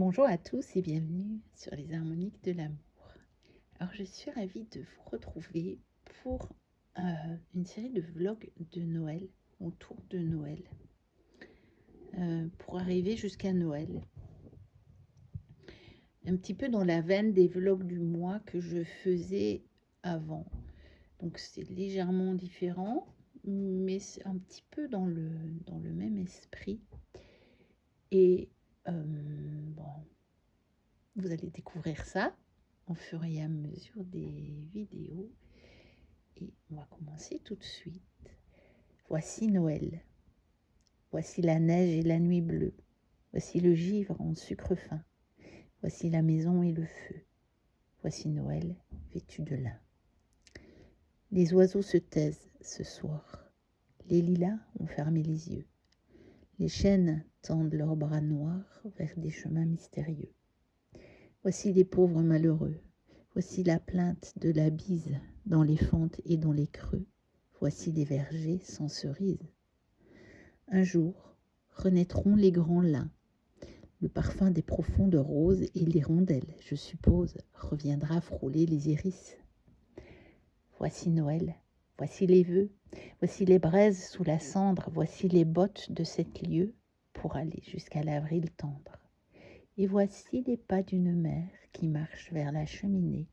Bonjour à tous et bienvenue sur les harmoniques de l'amour. Alors je suis ravie de vous retrouver pour une série de vlogs de Noël, autour de Noël, pour arriver jusqu'à Noël. Un petit peu dans la veine des vlogs du mois que je faisais avant. Donc c'est légèrement différent, mais c'est un petit peu dans le même esprit. Et bon, vous allez découvrir ça au fur et à mesure des vidéos. Et on va commencer tout de suite. Voici Noël. Voici la neige et la nuit bleue. Voici le givre en sucre fin. Voici la maison et le feu. Voici Noël vêtu de lin. Les oiseaux se taisent ce soir. Les lilas ont fermé les yeux. Les chênes tendent leurs bras noirs vers des chemins mystérieux. Voici les pauvres malheureux. Voici la plainte de la bise dans les fentes et dans les creux. Voici les vergers sans cerises. Un jour, renaîtront les grands lins. Le parfum des profondes roses et l'hirondelle, je suppose, reviendra frôler les iris. Voici Noël, voici les vœux, voici les braises sous la cendre, voici les bottes de 7 lieues pour aller jusqu'à l'avril tendre. Et voici les pas d'une mère qui marche vers la cheminée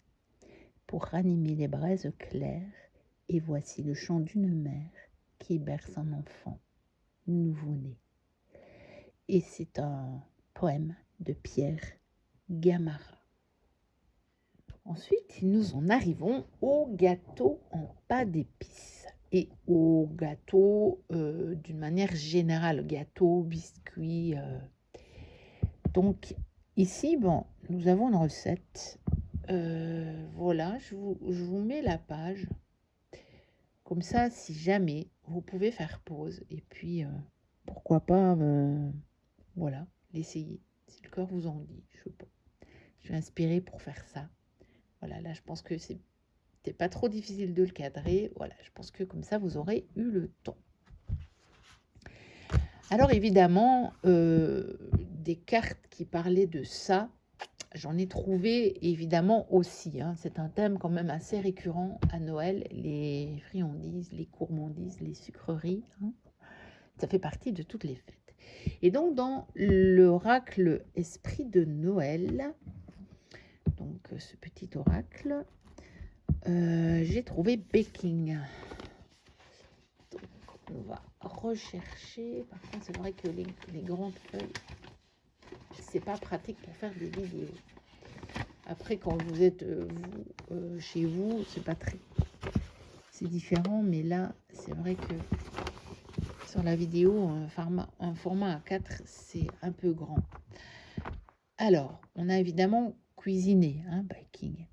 pour ranimer les braises claires. Et voici le chant d'une mère qui berce un enfant nouveau-né. Et c'est un poème de Pierre Gamarra. Ensuite, nous en arrivons au gâteau en pâte d'épices et au gâteau d'une manière générale, gâteau, biscuit. Donc ici, bon, nous avons une recette. Voilà, je vous mets la page. Comme ça, si jamais, vous pouvez faire pause et puis pourquoi pas, voilà, l'essayer. Si le cœur vous en dit, je sais pas. Je suis inspirée pour faire ça. Voilà, là, je pense que c'était pas trop difficile de le cadrer. Voilà, je pense que comme ça, vous aurez eu le temps. Alors évidemment, des cartes qui parlaient de ça, j'en ai trouvé évidemment aussi. C'est un thème quand même assez récurrent à Noël, les friandises, les gourmandises, les sucreries. Ça fait partie de toutes les fêtes. Et donc dans l'oracle Esprit de Noël, donc ce petit oracle, j'ai trouvé baking. Donc on va rechercher. Par contre, c'est vrai que les grandes feuilles, c'est pas pratique pour faire des vidéos. Après, quand vous êtes chez vous, c'est différent, mais là, c'est vrai que sur la vidéo, un format A4, c'est un peu grand. Alors, on a évidemment cuisiné, baking.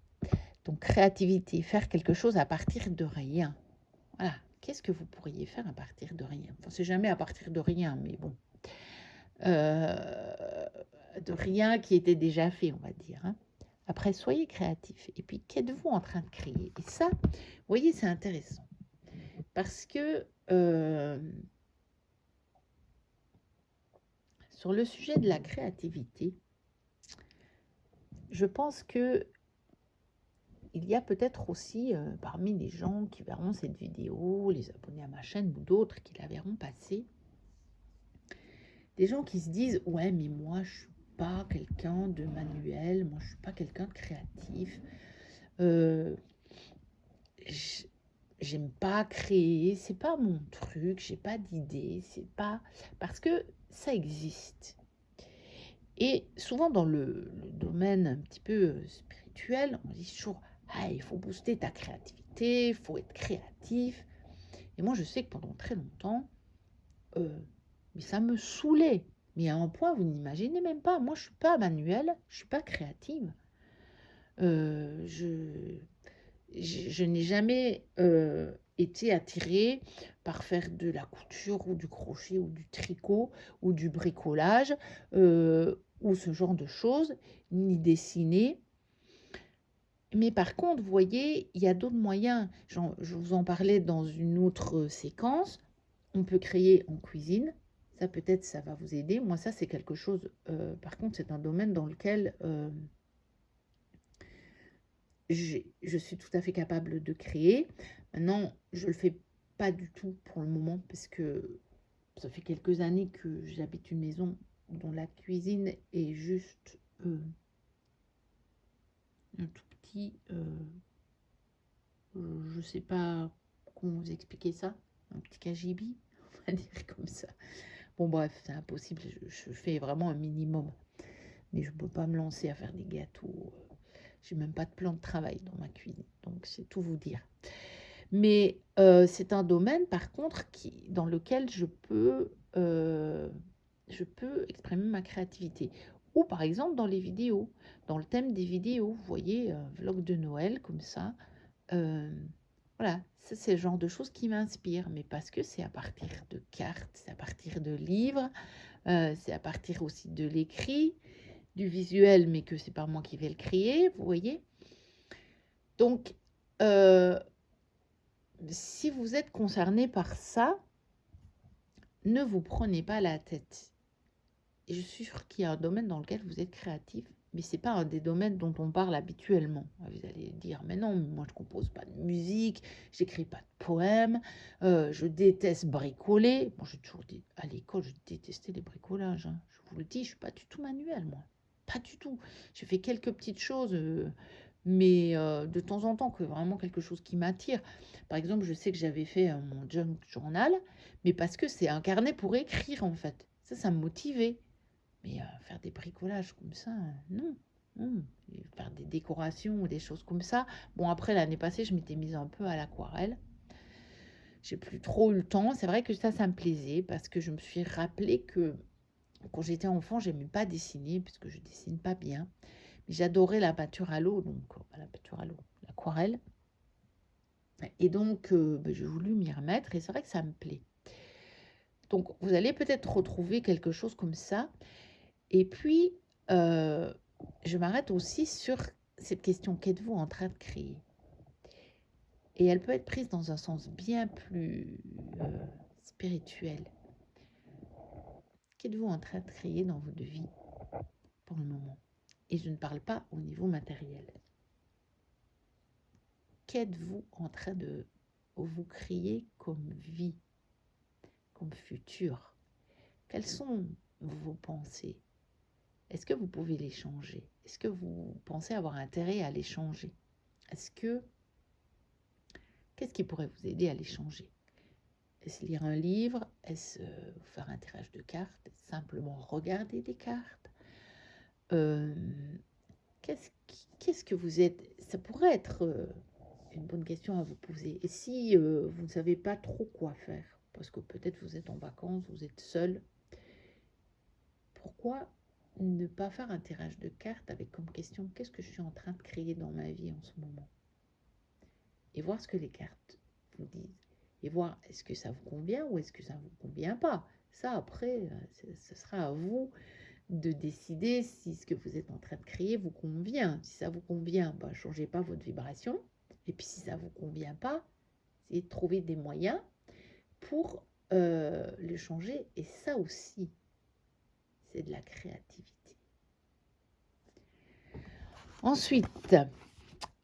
Donc, créativité, faire quelque chose à partir de rien. Voilà, qu'est-ce que vous pourriez faire à partir de rien? Enfin, c'est jamais à partir de rien, mais bon. De rien qui était déjà fait, on va dire. Après, soyez créatif. Et puis, qu'êtes-vous en train de créer? Et ça, vous voyez, c'est intéressant. Parce que sur le sujet de la créativité, je pense que il y a peut-être aussi parmi les gens qui verront cette vidéo, les abonnés à ma chaîne ou d'autres qui la verront passer, des gens qui se disent « Ouais, mais moi, je suis pas quelqu'un de manuel, moi, je suis pas quelqu'un de créatif. J'aime pas créer, c'est pas mon truc, j'ai pas d'idée, c'est pas... » Parce que ça existe. Et souvent dans le domaine un petit peu spirituel, on dit toujours « Ah, il faut booster ta créativité, il faut être créatif. » Et moi, je sais que pendant très longtemps, mais ça me saoulait. Mais à un point, vous n'imaginez même pas. Moi, je suis pas manuelle, je suis pas créative. Je n'ai jamais été attirée par faire de la couture ou du crochet ou du tricot ou du bricolage ou ce genre de choses, ni dessiner. Mais par contre, vous voyez, il y a d'autres moyens. Je vous en parlais dans une autre séquence. On peut créer en cuisine. Ça, peut-être, ça va vous aider. Moi, ça, c'est quelque chose... par contre, c'est un domaine dans lequel je suis tout à fait capable de créer. Maintenant, je le fais pas du tout pour le moment parce que ça fait quelques années que j'habite une maison dont la cuisine est juste un tout petit... je sais pas comment vous expliquer ça. Un petit cagibi, on va dire comme ça. Bon, bref, c'est impossible. Je fais vraiment un minimum. Mais je ne peux pas me lancer à faire des gâteaux. J'ai même pas de plan de travail dans ma cuisine. Donc, c'est tout vous dire. Mais c'est un domaine, par contre, dans lequel je peux exprimer ma créativité. Ou, par exemple, dans les vidéos. Dans le thème des vidéos. Vous voyez, vlog de Noël, comme ça. Voilà, ça c'est le genre de choses qui m'inspirent, mais parce que c'est à partir de cartes, c'est à partir de livres, c'est à partir aussi de l'écrit, du visuel, mais que c'est pas moi qui vais le créer, vous voyez. Donc, si vous êtes concerné par ça, ne vous prenez pas la tête. Et je suis sûre qu'il y a un domaine dans lequel vous êtes créatif, mais ce n'est pas un des domaines dont on parle habituellement. Vous allez dire, mais non, moi je ne compose pas de musique, j'écris pas de poèmes, je déteste bricoler. Bon, j'ai toujours dit, à l'école, je détestais les bricolages. Hein. Je vous le dis, je ne suis pas du tout manuelle, moi. Pas du tout. J'ai fait quelques petites choses, mais de temps en temps, que vraiment quelque chose qui m'attire. Par exemple, je sais que j'avais fait mon junk journal, mais parce que c'est un carnet pour écrire, en fait. Ça me motivait. Mais faire des bricolages comme ça, non. Non. Et faire des décorations ou des choses comme ça. Bon, après, l'année passée, je m'étais mise un peu à l'aquarelle. J'ai plus trop eu le temps. C'est vrai que ça me plaisait parce que je me suis rappelé que quand j'étais enfant, j'aimais pas dessiner parce que je dessine pas bien. Mais j'adorais la peinture à l'eau, donc la peinture à l'eau, l'aquarelle. Et donc, j'ai voulu m'y remettre et c'est vrai que ça me plaît. Donc, vous allez peut-être retrouver quelque chose comme ça. Et puis, je m'arrête aussi sur cette question, qu'êtes-vous en train de créer? Et elle peut être prise dans un sens bien plus spirituel. Qu'êtes-vous en train de créer dans votre vie pour le moment? Et je ne parle pas au niveau matériel. Qu'êtes-vous en train de vous créer comme vie, comme futur? Quelles sont vos pensées? Est-ce que vous pouvez les changer? Est-ce que vous pensez avoir intérêt à les changer? Qu'est-ce qui pourrait vous aider à les changer? Est-ce lire un livre? Est-ce faire un tirage de cartes? Simplement regarder des cartes? Qu'est-ce que vous êtes? Ça pourrait être une bonne question à vous poser. Et si vous ne savez pas trop quoi faire, parce que peut-être vous êtes en vacances, vous êtes seul, pourquoi ne pas faire un tirage de cartes avec comme question, qu'est-ce que je suis en train de créer dans ma vie en ce moment? Et voir ce que les cartes vous disent. Et voir est-ce que ça vous convient ou est-ce que ça ne vous convient pas. Ça, après, ce sera à vous de décider si ce que vous êtes en train de créer vous convient. Si ça vous convient, ne changez pas votre vibration. Et puis si ça ne vous convient pas, essayez de trouver des moyens pour le changer. Et ça aussi, c'est de la créativité. Ensuite,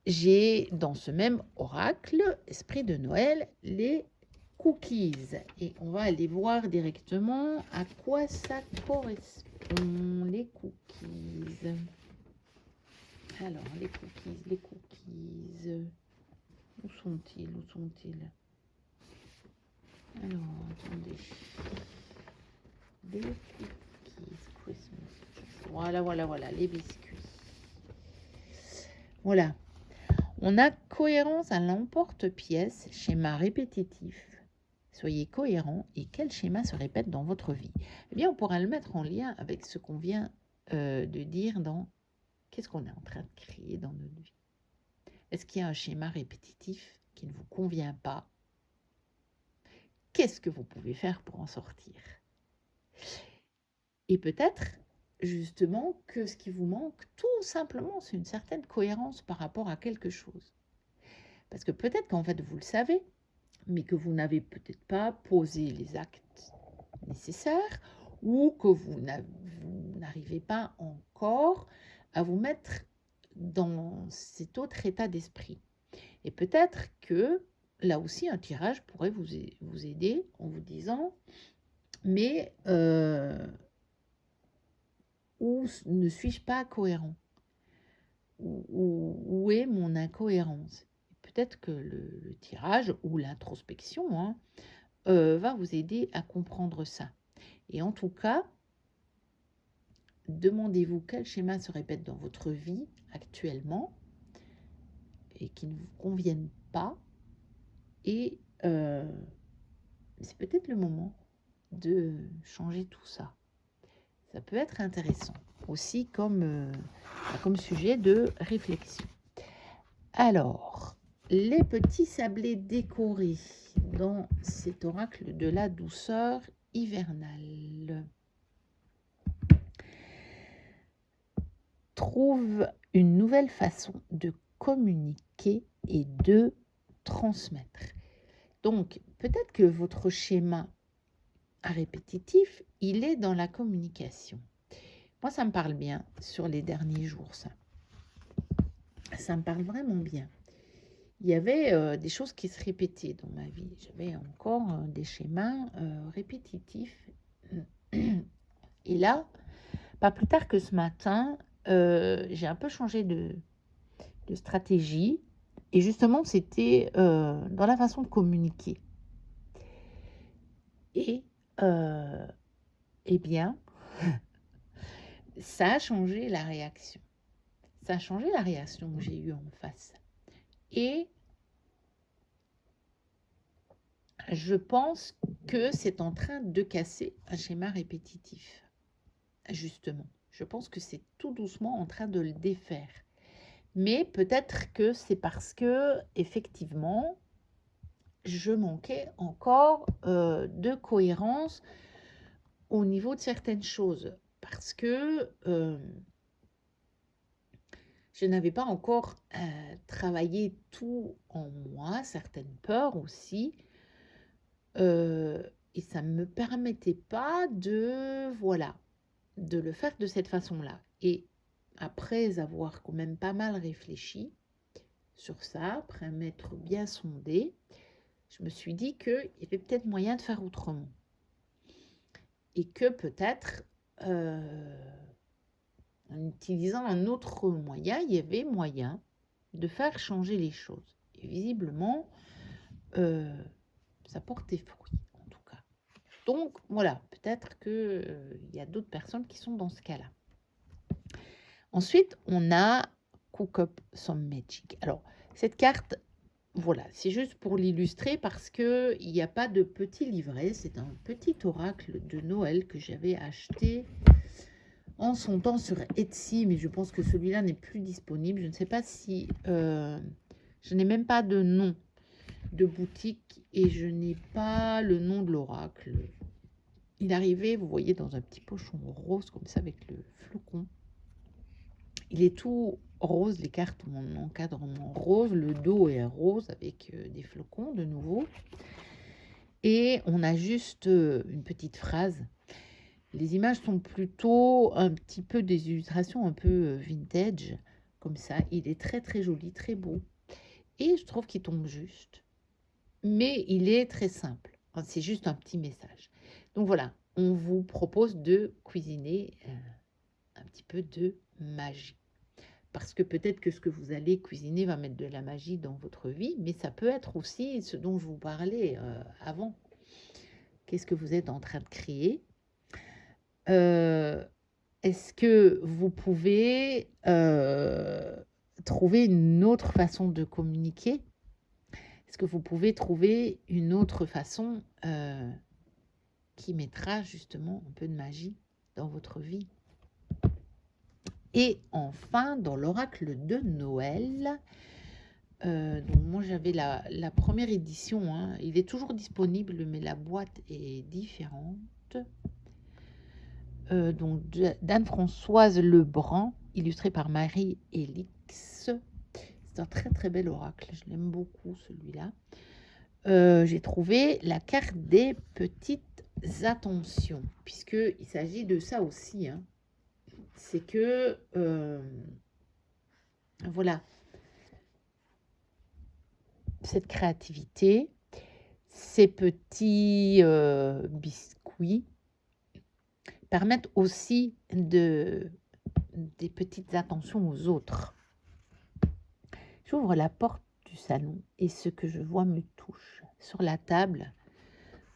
j'ai dans ce même oracle, esprit de Noël, les cookies. Et on va aller voir directement à quoi ça correspond, les cookies. Alors, les cookies. Où sont-ils? Alors, attendez. Des cookies Christmas. Voilà, les biscuits. Voilà. On a cohérence à l'emporte-pièce, schéma répétitif. Soyez cohérent et quel schéma se répète dans votre vie? Eh bien, on pourra le mettre en lien avec ce qu'on vient de dire dans qu'est-ce qu'on est en train de créer dans notre vie. Est-ce qu'il y a un schéma répétitif qui ne vous convient pas? Qu'est-ce que vous pouvez faire pour en sortir? Et peut-être justement que ce qui vous manque, tout simplement, c'est une certaine cohérence par rapport à quelque chose. Parce que peut-être qu'en fait, vous le savez, mais que vous n'avez peut-être pas posé les actes nécessaire ou que vous n'arrivez pas encore à vous mettre dans cet autre état d'esprit. Et peut-être que là aussi, un tirage pourrait vous aider en vous disant, mais où ne suis-je pas cohérent? Où est mon incohérence? Peut-être que le tirage ou l'introspection va vous aider à comprendre ça. Et en tout cas, demandez-vous quel schéma se répète dans votre vie actuellement et qui ne vous conviennent pas. Et c'est peut-être le moment de changer tout ça. Ça peut être intéressant aussi comme sujet de réflexion. Alors, les petits sablés décorés dans cet oracle de la douceur hivernale. Trouve une nouvelle façon de communiquer et de transmettre. Donc, peut-être que votre schéma répétitif, il est dans la communication. Moi, ça me parle bien sur les derniers jours, ça. Ça me parle vraiment bien. Il y avait des choses qui se répétaient dans ma vie. J'avais encore des schémas répétitifs. Et là, pas plus tard que ce matin, j'ai un peu changé de stratégie. Et justement, c'était dans la façon de communiquer. Et eh bien, ça a changé la réaction. Ça a changé la réaction que j'ai eue en face. Et je pense que c'est en train de casser un schéma répétitif. Justement, je pense que c'est tout doucement en train de le défaire. Mais peut-être que c'est parce que, effectivement, je manquais encore de cohérence au niveau de certaines choses. Parce que je n'avais pas encore travaillé tout en moi, certaines peurs aussi. Et ça ne me permettait pas de le faire de cette façon-là. Et après avoir quand même pas mal réfléchi sur ça, après m'être bien sondée, je me suis dit qu'il y avait peut-être moyen de faire autrement. Et que peut-être, en utilisant un autre moyen, il y avait moyen de faire changer les choses. Et visiblement, ça portait fruit, en tout cas. Donc, voilà, peut-être qu'il y a d'autres personnes qui sont dans ce cas-là. Ensuite, on a Cook Up Some Magic. Alors, cette carte, voilà, c'est juste pour l'illustrer parce qu'il n'y a pas de petit livret. C'est un petit oracle de Noël que j'avais acheté en son temps sur Etsy, mais je pense que celui-là n'est plus disponible. Je ne sais pas si... je n'ai même pas de nom de boutique et je n'ai pas le nom de l'oracle. Il arrivait, vous voyez, dans un petit pochon rose comme ça avec le flocon. Il est tout rose, les cartes ont un encadrement rose, le dos est rose avec des flocons de nouveau. Et on a juste une petite phrase. Les images sont plutôt un petit peu des illustrations un peu vintage, comme ça. Il est très très joli, très beau. Et je trouve qu'il tombe juste. Mais il est très simple. C'est juste un petit message. Donc voilà, on vous propose de cuisiner un petit peu de magie. Parce que peut-être que ce que vous allez cuisiner va mettre de la magie dans votre vie, mais ça peut être aussi ce dont je vous parlais avant. Qu'est-ce que vous êtes en train de créer? Est-ce que vous pouvez trouver une autre façon de communiquer? Est-ce que vous pouvez trouver une autre façon qui mettra justement un peu de magie dans votre vie? Et enfin, dans l'oracle de Noël, donc moi j'avais la première édition, hein. Il est toujours disponible, mais la boîte est différente. Donc d'Anne-Françoise Lebrun, illustré par Marie-Élix. C'est un très très bel oracle, je l'aime beaucoup celui-là. j'ai trouvé la carte des petites attentions, puisqu'il s'agit de ça aussi, hein. C'est que, voilà, cette créativité, ces petits biscuits permettent aussi des petites attentions aux autres. J'ouvre la porte du salon et ce que je vois me touche. Sur la table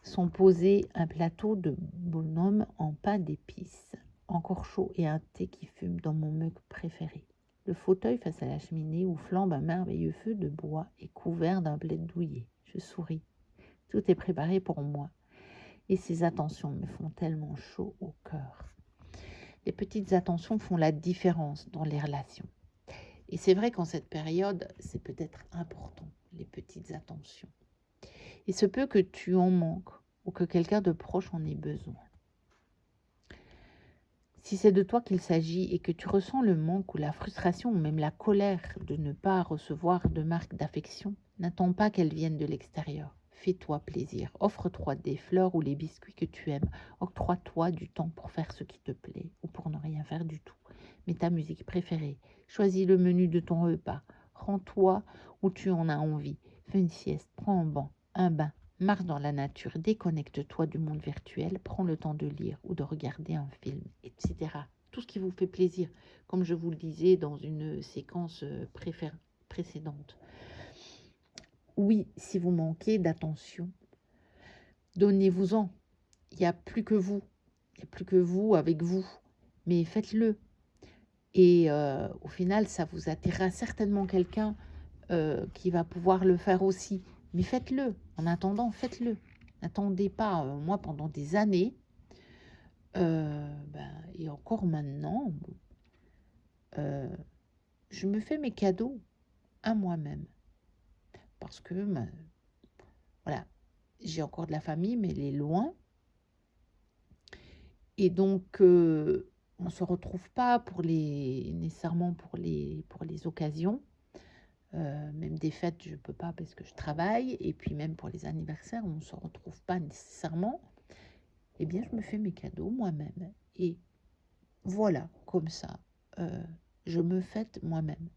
sont posés un plateau de bonhomme en pain d'épices, encore chaud, et un thé qui fume dans mon mug préféré. Le fauteuil face à la cheminée où flambe un merveilleux feu de bois est couvert d'un blé douillet. Je souris. Tout est préparé pour moi. Et ces attentions me font tellement chaud au cœur. Les petites attentions font la différence dans les relations. Et c'est vrai qu'en cette période, c'est peut-être important, les petites attentions. Il se peut que tu en manques ou que quelqu'un de proche en ait besoin. Si c'est de toi qu'il s'agit et que tu ressens le manque ou la frustration ou même la colère de ne pas recevoir de marque d'affection, n'attends pas qu'elles viennent de l'extérieur. Fais-toi plaisir, offre-toi des fleurs ou les biscuits que tu aimes, octroie-toi du temps pour faire ce qui te plaît ou pour ne rien faire du tout. Mets ta musique préférée, choisis le menu de ton repas, rends-toi où tu en as envie, fais une sieste, prends un bain, marche dans la nature, déconnecte-toi du monde virtuel, prends le temps de lire ou de regarder un film, etc. Tout ce qui vous fait plaisir, comme je vous le disais dans une séquence précédente. Oui, si vous manquez d'attention, donnez-vous-en. Il n'y a plus que vous. Il n'y a plus que vous avec vous. Mais faites-le. Et au final, ça vous attirera certainement quelqu'un qui va pouvoir le faire aussi. Mais faites-le. En attendant, faites-le. N'attendez pas. Moi, pendant des années, et encore maintenant, je me fais mes cadeaux à moi-même. Parce que, voilà, j'ai encore de la famille, mais elle est loin. Et donc, on ne se retrouve pas nécessairement pour les occasions. Même des fêtes, je ne peux pas parce que je travaille. Et puis même pour les anniversaires, on ne se retrouve pas nécessairement. Eh bien, je me fais mes cadeaux moi-même. Et voilà, comme ça, je me fête moi-même.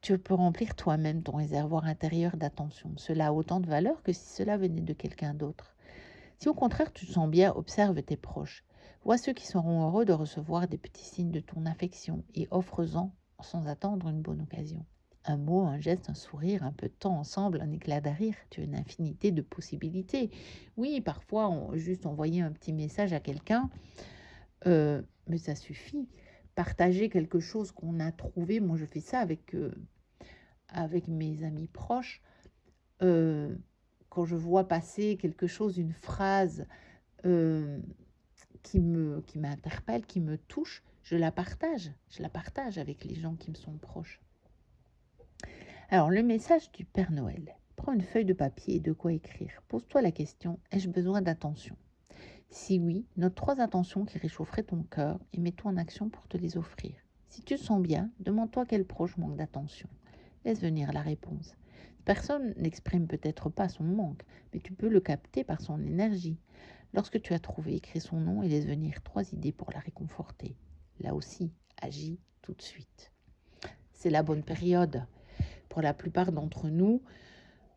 Tu peux remplir toi-même ton réservoir intérieur d'attention. Cela a autant de valeur que si cela venait de quelqu'un d'autre. Si au contraire tu te sens bien, observe tes proches. Vois ceux qui seront heureux de recevoir des petits signes de ton affection et offre-en sans attendre une bonne occasion. Un mot, un geste, un sourire, un peu de temps ensemble, un éclat de rire, tu as une infinité de possibilités. Oui, parfois, juste envoyer un petit message à quelqu'un, mais ça suffit. Partager quelque chose qu'on a trouvé, moi je fais ça avec mes amis proches. Quand je vois passer quelque chose, une phrase qui m'interpelle, qui me touche, je la partage avec les gens qui me sont proches. Alors, le message du Père Noël. Prends une feuille de papier et de quoi écrire. Pose-toi la question, ai-je besoin d'attention? Si oui, note 3 attentions qui réchaufferaient ton cœur et mets-toi en action pour te les offrir. Si tu te sens bien, demande-toi quel proche manque d'attention. Laisse venir la réponse. Personne n'exprime peut-être pas son manque, mais tu peux le capter par son énergie. Lorsque tu as trouvé, écris son nom et laisse venir 3 idées pour la réconforter. Là aussi, agis tout de suite. C'est la bonne période. Pour la plupart d'entre nous,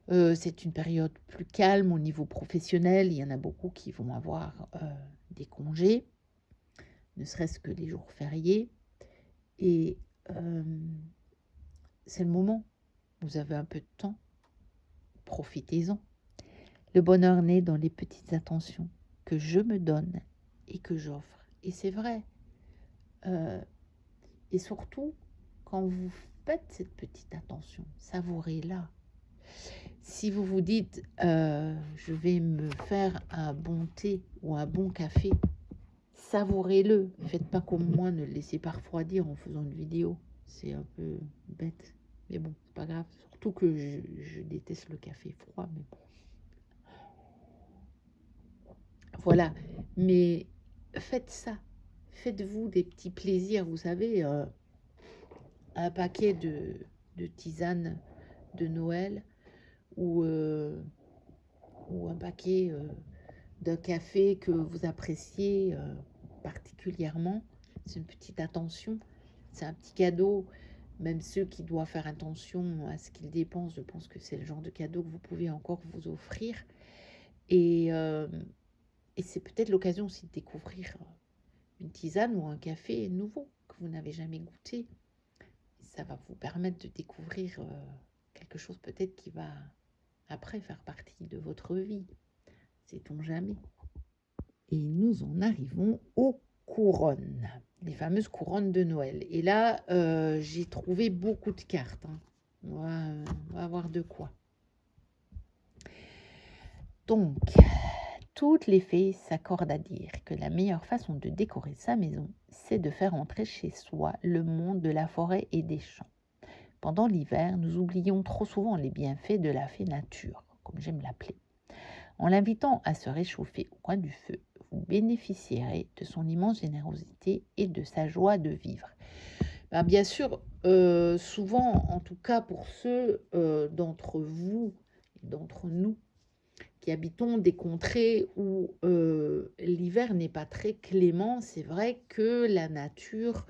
c'est une période plus calme au niveau professionnel. Il y en a beaucoup qui vont avoir des congés, ne serait-ce que les jours fériés. Et c'est le moment. Vous avez un peu de temps. Profitez-en. Le bonheur naît dans les petites attentions que je me donne et que j'offre. Et c'est vrai. Et surtout, quand vous faites cette petite attention, savourez-la. Si vous vous dites, je vais me faire un bon thé ou un bon café, savourez-le. Faites pas comme moi, ne le laissez pas refroidir en faisant une vidéo. C'est un peu bête. Mais bon, pas grave. Surtout que je déteste le café froid. Mais bon. Voilà. Mais faites ça. Faites-vous des petits plaisirs. Vous savez, un paquet de tisanes de Noël ou ou un paquet d'un café que vous appréciez particulièrement. C'est une petite attention, c'est un petit cadeau. Même ceux qui doivent faire attention à ce qu'ils dépensent, je pense que c'est le genre de cadeau que vous pouvez encore vous offrir. Et, et c'est peut-être l'occasion aussi de découvrir une tisane ou un café nouveau que vous n'avez jamais goûté. Ça va vous permettre de découvrir quelque chose peut-être qui va après faire partie de votre vie. Sait-on jamais. Et nous en arrivons aux couronnes, les fameuses couronnes de Noël. Et là, j'ai trouvé beaucoup de cartes. Hein. On va avoir de quoi. Donc, toutes les fées s'accordent à dire que la meilleure façon de décorer sa maison, c'est de faire entrer chez soi le monde de la forêt et des champs. Pendant l'hiver, nous oublions trop souvent les bienfaits de la fée nature, comme j'aime l'appeler. En l'invitant à se réchauffer au coin du feu, vous bénéficierez de son immense générosité et de sa joie de vivre. Ben, bien sûr, souvent, en tout cas pour ceux d'entre vous, d'entre nous, qui habitons des contrées où l'hiver n'est pas très clément, c'est vrai que la nature,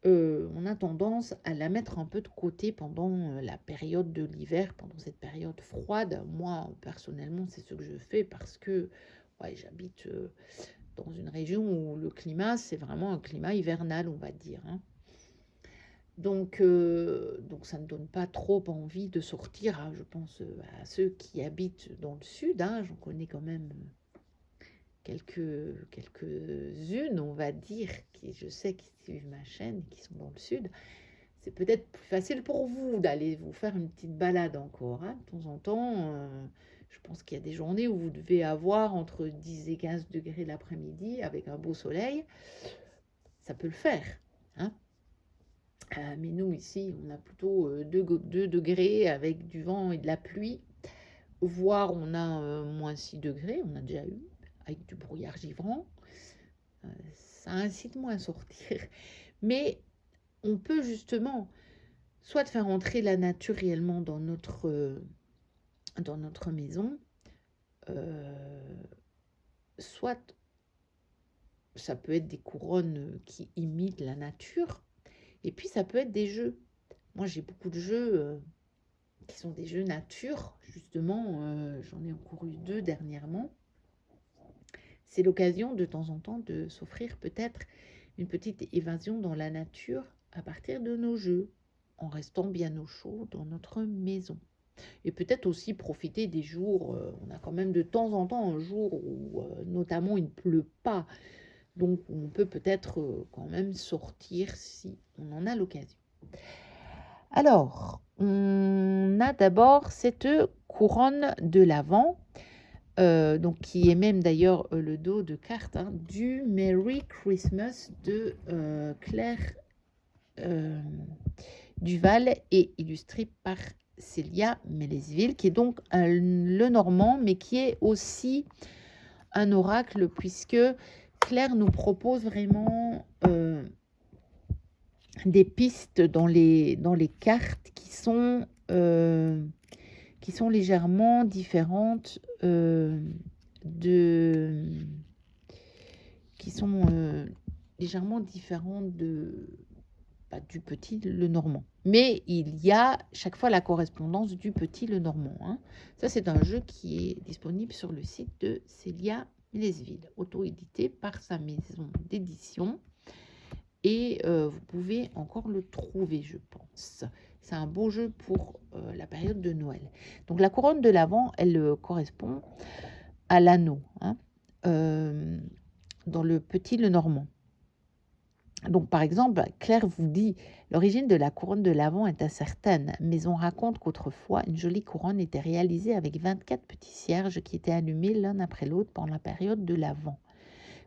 on a tendance à la mettre un peu de côté pendant la période de l'hiver, pendant cette période froide. Moi, personnellement, c'est ce que je fais parce que ouais, j'habite dans une région où le climat, c'est vraiment un climat hivernal, on va dire. Hein. Donc ça ne donne pas trop envie de sortir. Hein. Je pense à ceux qui habitent dans le sud. Hein. J'en connais quand même quelques-unes, on va dire, qui je sais qui suivent ma chaîne, qui sont dans le sud. C'est peut-être plus facile pour vous d'aller vous faire une petite balade encore. Hein, de temps en temps, je pense qu'il y a des journées où vous devez avoir entre 10 et 15 degrés l'après-midi avec un beau soleil. Ça peut le faire. Hein. Mais nous, ici, on a plutôt 2 degrés avec du vent et de la pluie. Voire on a moins 6 degrés, on a déjà eu, avec du brouillard givrant. Ça incite moins à sortir. Mais on peut justement soit faire entrer la nature réellement dans notre maison, soit ça peut être des couronnes qui imitent la nature, et puis ça peut être des jeux. Moi, j'ai beaucoup de jeux qui sont des jeux nature, justement. J'en ai encore eu 2 dernièrement. C'est l'occasion de temps en temps de s'offrir peut-être une petite évasion dans la nature à partir de nos jeux, en restant bien au chaud dans notre maison. Et peut-être aussi profiter des jours, on a quand même de temps en temps un jour où notamment il ne pleut pas, donc on peut peut-être quand même sortir si on en a l'occasion. Alors, on a d'abord cette couronne de l'Avent, donc qui est même d'ailleurs le dos de carte hein, du Merry Christmas de Claire Duval et illustré par Célia Mélesville, qui est donc le Normand, mais qui est aussi un oracle, puisque Claire nous propose vraiment des pistes dans les cartes qui sont légèrement différentes du petit le normand. Mais il y a chaque fois la correspondance du petit le normand. Hein. Ça, c'est un jeu qui est disponible sur le site de Célia Mélesville, auto-édité par sa maison d'édition. Et vous pouvez encore le trouver, je pense. C'est un beau jeu pour la période de Noël. Donc la couronne de l'Avent, elle correspond à l'anneau, hein, dans le petit le normand. Donc par exemple, Claire vous dit « L'origine de la couronne de l'Avent est incertaine, mais on raconte qu'autrefois, une jolie couronne était réalisée avec 24 petits cierges qui étaient allumés l'un après l'autre pendant la période de l'Avent.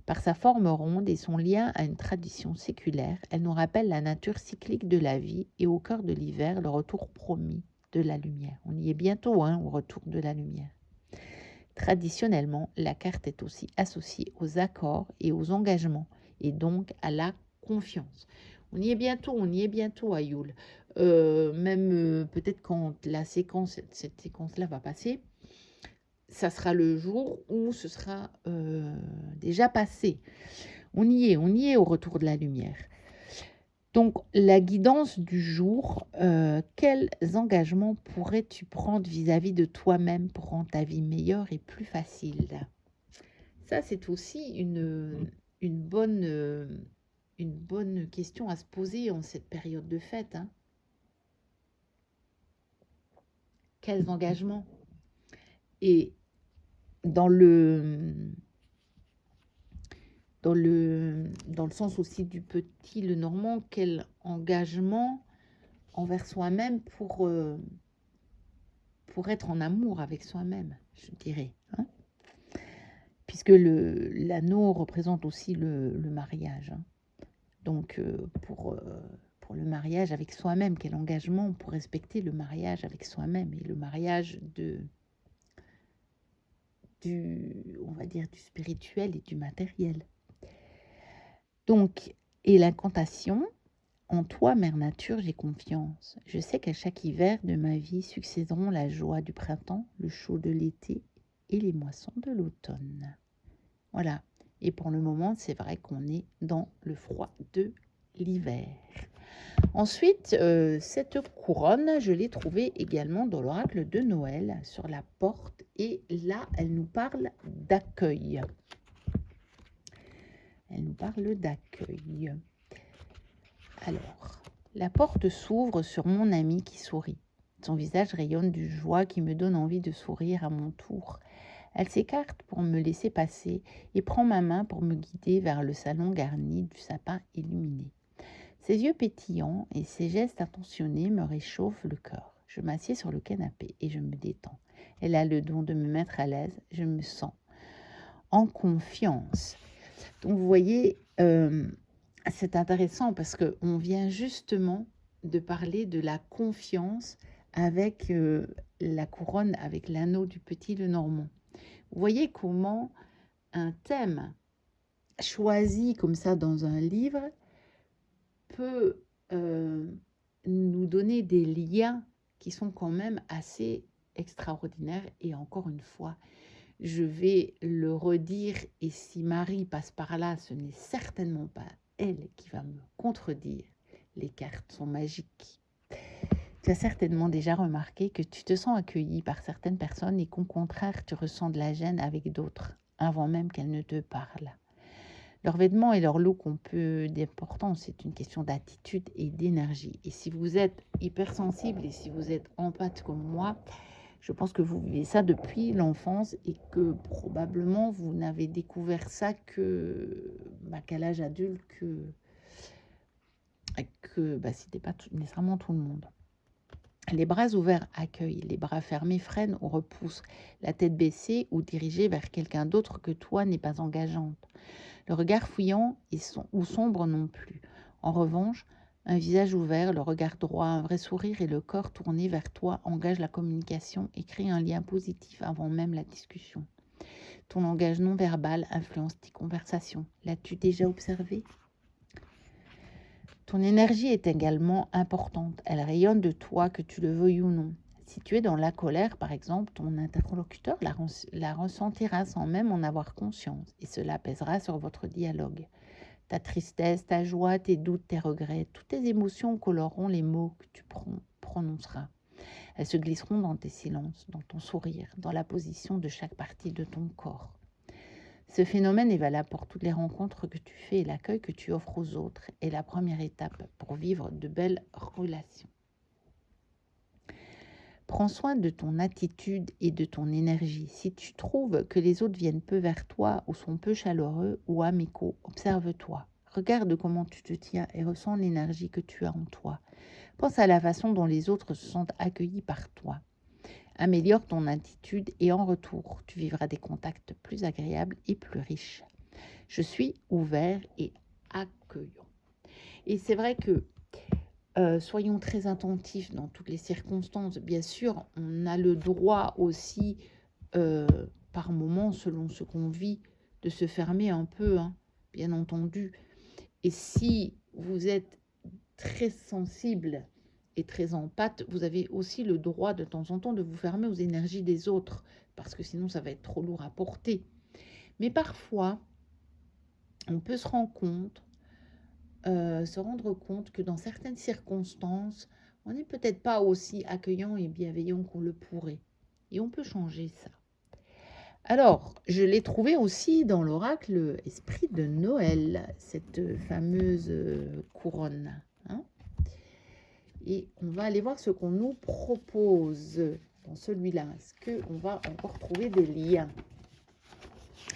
Par sa forme ronde et son lien à une tradition séculaire, elle nous rappelle la nature cyclique de la vie et au cœur de l'hiver, le retour promis de la lumière. » On y est bientôt, hein, au retour de la lumière. Traditionnellement, la carte est aussi associée aux accords et aux engagements, et donc à la confiance. On y est bientôt à Yule. Même peut-être quand cette séquence-là va passer, ça sera le jour où ce sera déjà passé. On y est au retour de la lumière. Donc, la guidance du jour, quels engagements pourrais-tu prendre vis-à-vis de toi-même pour rendre ta vie meilleure et plus facile? Ça, c'est aussi une bonne question à se poser en cette période de fête, hein. Quels engagements? Et dans le sens aussi du petit Lenormand, quel engagement envers soi-même pour être en amour avec soi-même, je dirais, hein. Puisque l'anneau représente aussi le mariage, hein. Donc, pour le mariage avec soi-même, quel engagement pour respecter le mariage avec soi-même et le mariage on va dire, du spirituel et du matériel. Donc, et l'incantation, en toi, Mère Nature, j'ai confiance. Je sais qu'à chaque hiver de ma vie succéderont la joie du printemps, le chaud de l'été et les moissons de l'automne. Voilà. Et pour le moment, c'est vrai qu'on est dans le froid de l'hiver. Ensuite, cette couronne, je l'ai trouvée également dans l'oracle de Noël, sur la porte. Et là, elle nous parle d'accueil. Elle nous parle d'accueil. Alors, la porte s'ouvre sur mon ami qui sourit. Son visage rayonne de joie qui me donne envie de sourire à mon tour. Elle s'écarte pour me laisser passer et prend ma main pour me guider vers le salon garni du sapin illuminé. Ses yeux pétillants et ses gestes intentionnés me réchauffent le cœur. Je m'assieds sur le canapé et je me détends. Elle a le don de me mettre à l'aise. Je me sens en confiance. Donc vous voyez, c'est intéressant parce qu'on vient justement de parler de la confiance avec la couronne, avec l'anneau du petit Lenormand. Vous voyez comment un thème choisi comme ça dans un livre peut nous donner des liens qui sont quand même assez extraordinaires. Et encore une fois, je vais le redire, et si Marie passe par là, ce n'est certainement pas elle qui va me contredire. Les cartes sont magiques. Tu as certainement déjà remarqué que tu te sens accueilli par certaines personnes et qu'au contraire, tu ressens de la gêne avec d'autres, avant même qu'elles ne te parlent. Leurs vêtements et leur look ont peu d'importance, c'est une question d'attitude et d'énergie. Et si vous êtes hypersensible et si vous êtes empathe comme moi, je pense que vous vivez ça depuis l'enfance et que probablement vous n'avez découvert ça qu'à l'âge adulte, que c'était pas nécessairement tout le monde. Les bras ouverts accueillent, les bras fermés freinent ou repoussent, la tête baissée ou dirigée vers quelqu'un d'autre que toi n'est pas engageante. Le regard fouillant ou sombre non plus. En revanche, un visage ouvert, le regard droit, un vrai sourire et le corps tourné vers toi engagent la communication et créent un lien positif avant même la discussion. Ton langage non verbal influence tes conversations. L'as-tu déjà observé? Ton énergie est également importante. Elle rayonne de toi, que tu le veuilles ou non. Si tu es dans la colère, par exemple, ton interlocuteur la ressentira sans même en avoir conscience et cela pèsera sur votre dialogue. Ta tristesse, ta joie, tes doutes, tes regrets, toutes tes émotions coloreront les mots que tu prononceras. Elles se glisseront dans tes silences, dans ton sourire, dans la position de chaque partie de ton corps. Ce phénomène est valable pour toutes les rencontres que tu fais et l'accueil que tu offres aux autres est la première étape pour vivre de belles relations. Prends soin de ton attitude et de ton énergie. Si tu trouves que les autres viennent peu vers toi ou sont peu chaleureux ou amicaux, observe-toi. Regarde comment tu te tiens et ressens l'énergie que tu as en toi. Pense à la façon dont les autres se sentent accueillis par toi. Améliore ton attitude et en retour, tu vivras des contacts plus agréables et plus riches. Je suis ouvert et accueillant. Et c'est vrai que soyons très attentifs dans toutes les circonstances. Bien sûr, on a le droit aussi, par moment, selon ce qu'on vit, de se fermer un peu, hein, bien entendu. Et si vous êtes très sensible est très en pâte, vous avez aussi le droit de temps en temps de vous fermer aux énergies des autres, parce que sinon ça va être trop lourd à porter. Mais parfois, on peut se rendre compte que dans certaines circonstances, on n'est peut-être pas aussi accueillant et bienveillant qu'on le pourrait. Et on peut changer ça. Alors, je l'ai trouvé aussi dans l'oracle Esprit de Noël, cette fameuse couronne. Hein. Et on va aller voir ce qu'on nous propose dans celui-là. Est-ce qu'on va encore trouver des liens?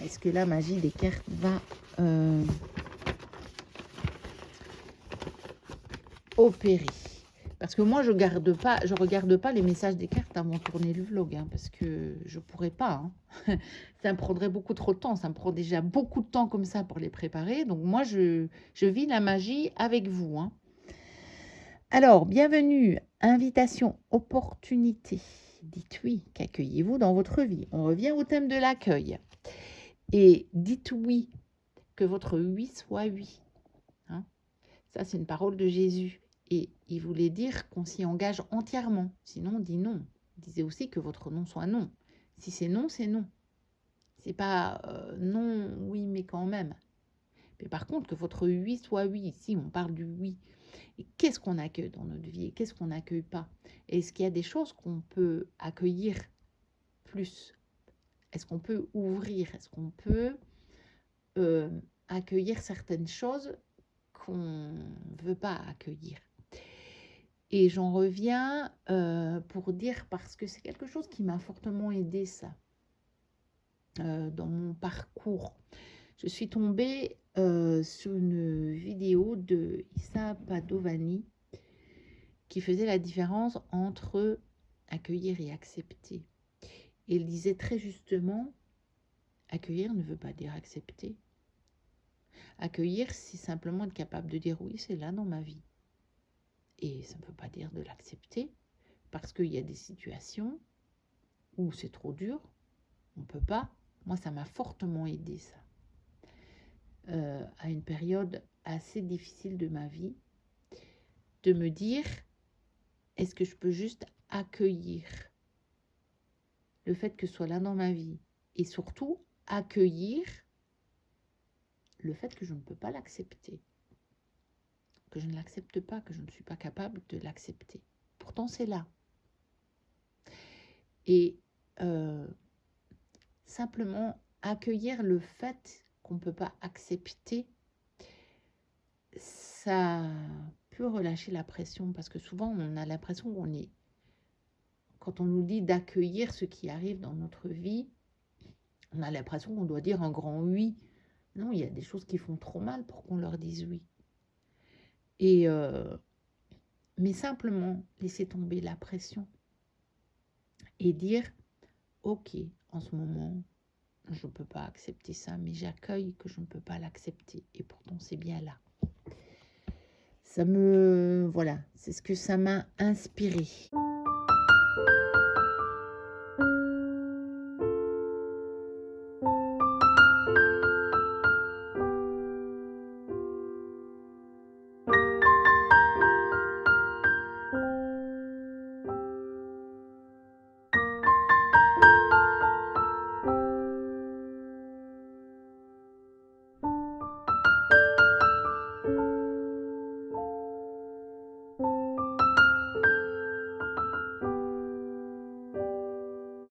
Est-ce que la magie des cartes va opérer? Parce que moi, je regarde pas les messages des cartes avant de tourner le vlog, hein, parce que je pourrais pas. Hein. Ça me prendrait beaucoup trop de temps. Ça me prend déjà beaucoup de temps comme ça pour les préparer. Donc moi, je vis la magie avec vous. Hein. Alors, bienvenue, invitation, opportunité. Dites oui, qu'accueillez-vous dans votre vie? On revient au thème de l'accueil. Et dites oui, que votre oui soit oui. Hein. Ça, c'est une parole de Jésus. Et il voulait dire qu'on s'y engage entièrement. Sinon, on dit non. Il disait aussi que votre non soit non. Si c'est non, c'est non. C'est pas non, oui, mais quand même. Mais par contre, que votre oui soit oui. Ici, on parle du oui. Et qu'est-ce qu'on accueille dans notre vie et qu'est-ce qu'on n'accueille pas? Est-ce qu'il y a des choses qu'on peut accueillir plus? Est-ce qu'on peut ouvrir? Est-ce qu'on peut accueillir certaines choses qu'on ne veut pas accueillir? Et j'en reviens pour dire, parce que c'est quelque chose qui m'a fortement aidé ça, dans mon parcours. Je suis tombée sur une vidéo de Issa Padovani qui faisait la différence entre accueillir et accepter. Et il disait très justement, accueillir ne veut pas dire accepter. Accueillir, c'est simplement être capable de dire oui, c'est là dans ma vie. Et ça ne veut pas dire de l'accepter, parce qu'il y a des situations où c'est trop dur, on ne peut pas. Moi, ça m'a fortement aidé, ça. À une période assez difficile de ma vie, de me dire, est-ce que je peux juste accueillir le fait que ce soit là dans ma vie, et surtout accueillir le fait que je ne peux pas l'accepter, que je ne l'accepte pas, que je ne suis pas capable de l'accepter. Pourtant, c'est là. Et simplement accueillir le fait qu'on ne peut pas accepter, ça peut relâcher la pression, parce que souvent, on a l'impression qu'on est... Quand on nous dit d'accueillir ce qui arrive dans notre vie, on a l'impression qu'on doit dire un grand oui. Non, il y a des choses qui font trop mal pour qu'on leur dise oui. Et mais simplement laisser tomber la pression et dire, ok, en ce moment, je ne peux pas accepter ça, mais j'accueille que je ne peux pas l'accepter. Et pourtant, c'est bien là. Voilà, c'est ce que ça m'a inspiré.